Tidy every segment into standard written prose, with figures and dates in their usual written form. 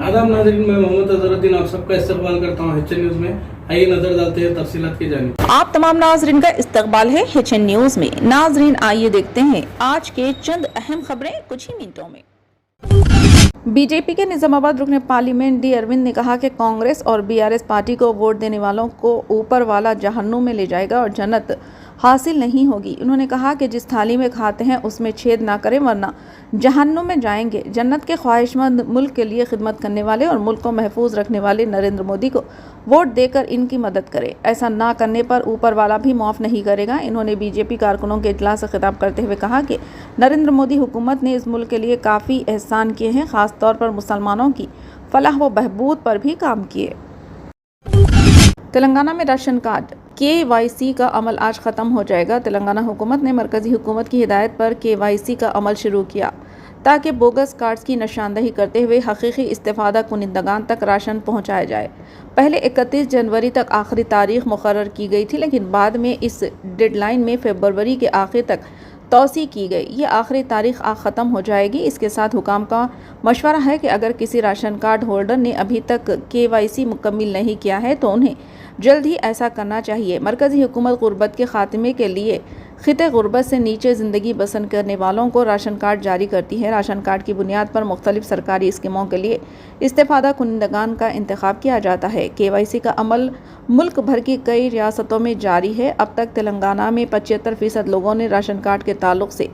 आदाब नाज़रीन, मैं मोहम्मद अजहरुद्दीन आप सबका इस्तकबाल करता हूँ HN न्यूज़ में। आइए नजर डालते हैं तफसीलात की जानिब। आप तमाम नाजरीन का इस्तकबाल है HN न्यूज़ में। नाजरीन आइए देखते हैं आज के चंद अहम खबरें कुछ ही मिनटों में। बीजेपी के निजामाबाद रुकन पार्लियामेंट डी अरविंद ने कहा कि कांग्रेस और BRS पार्टी को वोट देने वालों को ऊपर वाला जहन्नुम में ले जाएगा और जन्नत हासिल नहीं होगी। उन्होंने कहा कि जिस थाली में खाते हैं उसमें छेद ना करें वरना जहन्नुम में जाएंगे। जन्नत के ख्वाहिशमंद मुल्क के लिए खिदमत करने वाले और मुल्क को महफूज रखने वाले नरेंद्र मोदी को वोट देकर इनकी मदद करें। ऐसा ना करने पर ऊपर वाला भी माफ़ नहीं करेगा। इन्होंने बीजेपी कारकुनों के इजलास से खिताब करते हुए कहा कि नरेंद्र मोदी हुकूमत ने इस मुल्क के लिए काफ़ी एहसान किए हैं, ख़ास तौर पर मुसलमानों की फलाह व बहबूद पर भी काम किए। तेलंगाना में राशन कार्ड KYC का अमल आज ख़त्म हो जाएगा। तेलंगाना हुकूमत ने मरकज़ी हुकूमत की हिदायत पर KYC का अमल शुरू किया ताकि बोगस कार्ड्स की निशानदही करते हुए हकीकी इस्तेफ़ादा कुनिंदगान तक राशन पहुँचाया जाए। पहले 31 जनवरी तक आखिरी तारीख मुकर्रर की गई थी, लेकिन बाद में इस डेडलाइन में फरवरी के आखिर तक तोसी की गई। ये आखिरी तारीख ख़त्म हो जाएगी। इसके साथ हुकाम का मशवरा है कि अगर किसी राशन कार्ड होल्डर ने अभी तक KYC मुकम्मिल नहीं किया है तो उन्हें जल्द ही ऐसा करना चाहिए। मरकज़ी हुकूमत गुर्बत के खात्मे के लिए खिते गुर्बत से नीचे ज़िंदगी बसर करने वालों को राशन कार्ड जारी करती है। राशन कार्ड की बुनियाद पर मुख्तलिफ सरकारी स्कीमों के लिए इस्तेफ़ादा कुनिंदगान का इंतखाब किया जाता है। KYC का अमल मुल्क भर की कई रियासतों में जारी है। अब तक तेलंगाना में 75% लोगों ने राशन कार्ड के ताल्लुक से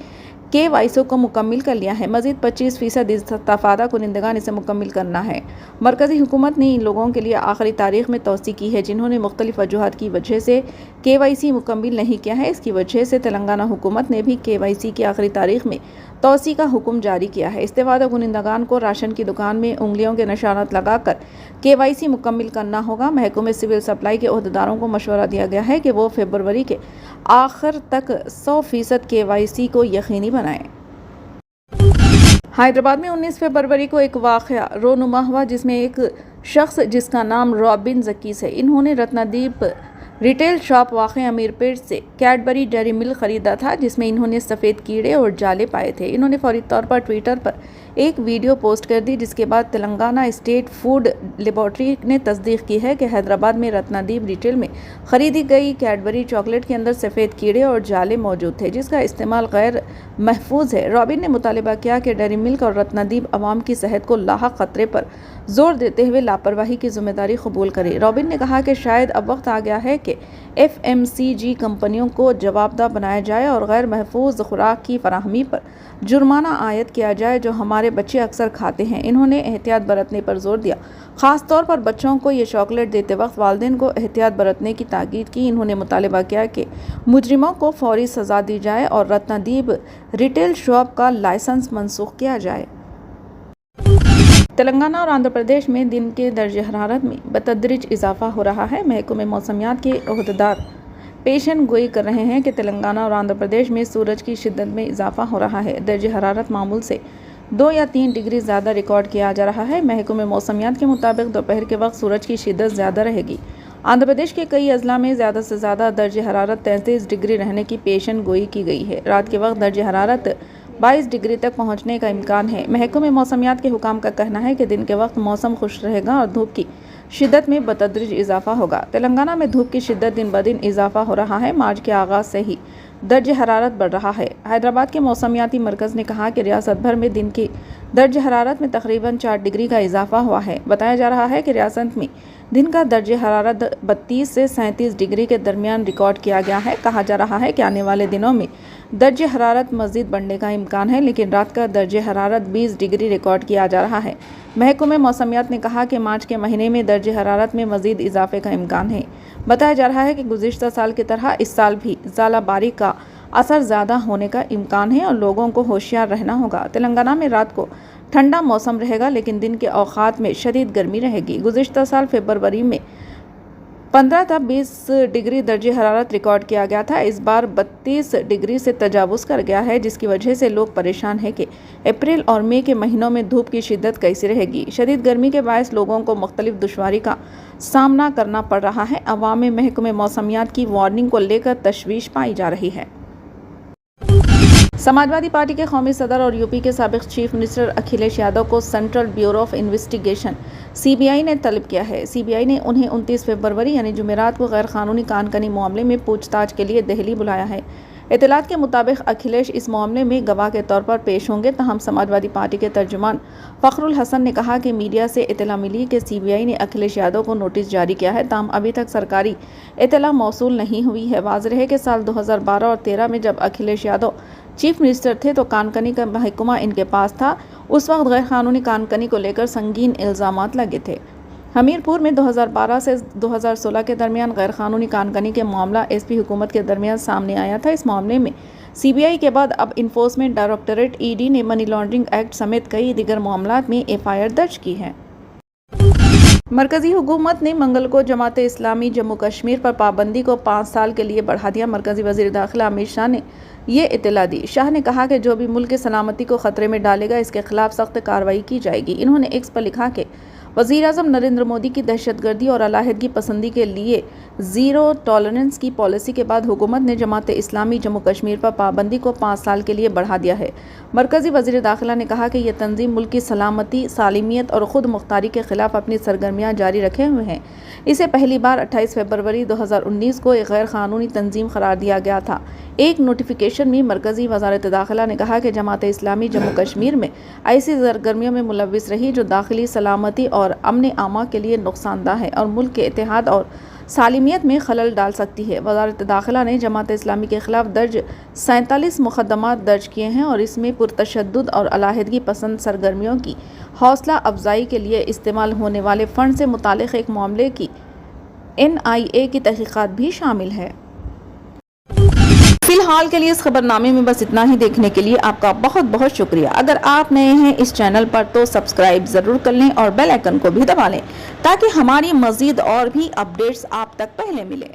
KYC को मुकम्मिल कर लिया है। मज़ीद 25% इस्तेफ़ादा कुनिंदगान इसे मुकम्मिल करना है। मरकज़ी हुकूमत ने इन लोगों के लिए आखिरी तारीख में तोसी की है जिन्होंने मुख्तलिफ वजूहात की वजह से KYC मुकम्मिल नहीं किया है। इसकी वजह से तेलंगाना हुकूमत ने भी KYC की आखिरी तारीख में तोसी का हुक्म जारी किया है। इस्तेफ़ादा कुनिंदगान को राशन की दुकान में उंगलियों के निशानात लगाकर KYC मुकम्मिल करना होगा। महकमे सिविल सप्लाई के ओहदेदारों को मशवरा दिया गया है कि वो फरवरी के आखिर तक 100% KYC को यकीनी बनाएं। हैदराबाद में 19 फरवरी को एक वाक़या रोनुमा हुआ जिसमें एक शख्स जिसका नाम रॉबिन ज़कीस है, इन्होंने रत्नदीप रिटेल शॉप वाक़ अमीरपेट से कैडबरी डेयरी मिल्क ख़रीदा था जिसमें इन्होंने सफ़ेद कीड़े और जाले पाए थे। इन्होंने फौरी तौर पर ट्विटर पर एक वीडियो पोस्ट कर दी जिसके बाद तेलंगाना स्टेट फूड लेबॉर्ट्री ने तस्दीक की है कि हैदराबाद में रत्नदीप रिटेल में ख़रीदी गई कैडबरी चॉकलेट के अंदर सफ़ेद कीड़े और जाले मौजूद थे जिसका इस्तेमाल गैर महफूज है। रॉबिन ने मुतालबा किया कि डेयरी मिल्क और रत्नदीप अवाम की सेहत को लाहक ख़तरे पर जोर देते हुए लापरवाही की जिम्मेदारी कबूल करे। रॉबिन ने कहा कि शायद अब वक्त आ गया है कि FMCG कंपनियों को जवाबदाह बनाया जाए और गैर महफूज खुराक की फराहमी पर जुर्माना आयद किया जाए जो हमारे बच्चे अक्सर खाते हैं। इन्होंने एहतियात बरतने पर जोर दिया, ख़ास तौर पर बच्चों को ये चॉकलेट देते वक्त वालिदैन को एहतियात बरतने की ताकीद की। इन्होंने मुतालबा किया कि मुजरिमों को फौरी सज़ा दी जाए और रत्नदीप रिटेल शॉप का लाइसेंस मनसूख किया जाए। तेलंगाना और आंध्र प्रदेश में दिन के दर्जे हरारत में बतदरीज इजाफा हो रहा है। महकमे मौसमियात के ओहदेदार पेशन गोई कर रहे हैं कि तेलंगाना और आंध्र प्रदेश में सूरज की शिद्दत में इजाफा हो रहा है। दर्जे हरारत मामूल से 2 या 3 डिग्री ज़्यादा रिकॉर्ड किया जा रहा है। महकमे मौसमियात के मुताबिक दोपहर के वक्त सूरज की शिद्दत ज़्यादा रहेगी। आंध्र प्रदेश के कई अजला में ज़्यादा से ज़्यादा दर्जे हरारत 33 डिग्री रहने की पेशन गोई की गई है। रात के वक्त दर्जे हरारत 22 डिग्री तक पहुंचने का इम्कान है। महकमे मौसमियात के हुकाम का कहना है कि दिन के वक्त मौसम खुश रहेगा और धूप की शिद्दत में बतदरीज इजाफा होगा। तेलंगाना में धूप की शिद्दत दिन ब दिन इजाफा हो रहा है। मार्च के आगाज़ से ही दर्ज हरारत बढ़ रहा है। हैदराबाद के मौसमियाती मरकज़ ने कहा कि रियासत भर में दिन की दर्ज हरारत में तकरीबन 4 डिग्री का इजाफा हुआ है। बताया जा रहा है कि रियासत में दिन का दर्ज हरारत 32 से 37 डिग्री के दरमियान रिकॉर्ड किया गया है। कहा जा रहा है कि आने वाले दिनों में दर्ज हरारत मज़ीद बढ़ने का इम्कान है, लेकिन रात का दर्ज हरारत 20 डिग्री रिकॉर्ड किया जा रहा है। महकमे मौसमियात ने कहा कि मार्च के महीने में दर्ज हरारत में मज़ीद इजाफे का इम्कान है। बताया जा रहा है कि गुज़िश्ता साल की तरह इस साल भी ज़ालाबारी का असर ज़्यादा होने का इम्कान है और लोगों को होशियार रहना होगा। तेलंगाना में रात को ठंडा मौसम रहेगा, लेकिन दिन के औक़ात में शदीद गर्मी रहेगी। गुज़िश्ता साल फरवरी में 15 था 20 डिग्री दर्जे हरारत रिकॉर्ड किया गया था। इस बार 32 डिग्री से तजावुज़ कर गया है, जिसकी वजह से लोग परेशान हैं कि अप्रैल और मई के महीनों में धूप की शिद्दत कैसी रहेगी। शदीद गर्मी के बायस लोगों को मुख्तलिफ दुश्वारी का सामना करना पड़ रहा है। अवाम में महकमे मौसमियात की वार्निंग को लेकर तशवीश पाई जा रही है। समाजवादी पार्टी के कौमी सदर और यूपी के साबिक चीफ मिनिस्टर अखिलेश यादव को central bureau of investigation CBI ने तलब किया है। सीबीआई ने उन्हें 29 फरवरी यानी जुमेरात को गैर कानूनी कानकनी मामले में पूछताछ के लिए दिल्ली बुलाया है। इत्तलात के मुताबिक अखिलेश इस मामले में गवाह के तौर पर पेश होंगे। तहम समाजवादी पार्टी के तर्जुमान फखरुल हसन ने कहा कि मीडिया से इत्तला मिली कि सीबीआई ने अखिलेश यादव को नोटिस जारी किया है, ताहम अभी तक सरकारी इत्तला मौसूल नहीं हुई है। वाज़ेह है कि साल 2012 और 13 में जब अखिलेश यादव चीफ मिनिस्टर थे तो कानकनी का महकमा इनके पास था। उस वक्त गैर कानूनी कानकनी को लेकर संगीन इल्ज़ामात लगे थे। हमीरपुर में 2012 से 2016 के दरमियान गैर कानूनी कानकनी के मामला एसपी हुकूमत के दरमियान सामने आया था। इस मामले में सीबीआई के बाद अब इन्फोर्समेंट डायरेक्टरेट ईडी ने मनी लॉन्ड्रिंग एक्ट समेत कई दीगर मामलात में एफआईआर दर्ज की है। मरकजी हुकूमत ने मंगल को जमात इस्लामी जम्मू कश्मीर पर पाबंदी को 5 साल के लिए बढ़ा दिया। मरकजी वज़ीर दाखिला अमित शाह ने ये इत्तला दी। शाह ने कहा कि जो भी मुल्क की सलामती को खतरे में डालेगा इसके खिलाफ सख्त कार्रवाई की जाएगी। इन्होंने एक्स पर लिखा कि वज़ीर आज़म नरेंद्र मोदी की दहशतगर्दी और अलाहिदगी पसंदी के लिए ज़ीरो टॉलरेंस की पॉलिसी के बाद हुकूमत ने जमात इस्लामी जम्मू कश्मीर पर पाबंदी को 5 साल के लिए बढ़ा दिया है। मरकजी वज़ीर दाखिला ने कहा कि यह तंजीम मुल्क की सलामती, सालिमियत और ख़ुद मुख्तारी के खिलाफ अपनी सरगर्मियाँ जारी रखे हुए हैं। इसे पहली बार 28 फरवरी 2019 को एक गैर कानूनी तंजीम करार दिया गया था। एक नोटिफिकेशन में मरकजी वज़ारत दाखिला ने कहा कि जमात इस्लामी जम्मू कश्मीर में ऐसी सरगर्मियों में मुलव्विस रही जो दाखिली सलामती और अमन आमा के लिए नुकसानदा है और मुल्क के इत्तेहाद और सालिमियत में खलल डाल सकती है। वज़ारत दाखिला ने जमात इस्लामी के खिलाफ दर्ज 47 मुकदमात दर्ज किए हैं और इसमें पुरतशद्दुद और अलाहिदगी पसंद सरगर्मियों की हौसला अफजाई के लिए इस्तेमाल होने वाले फ़ंड से मुतालिक एक मामले की NIA की तहकीकात भी शामिल है। फिलहाल के लिए इस खबरनामे में बस इतना ही। देखने के लिए आपका बहुत बहुत शुक्रिया। अगर आप नए हैं इस चैनल पर तो सब्सक्राइब ज़रूर कर लें और बेल आइकन को भी दबा लें ताकि हमारी मज़ीद और भी अपडेट्स आप तक पहले मिले।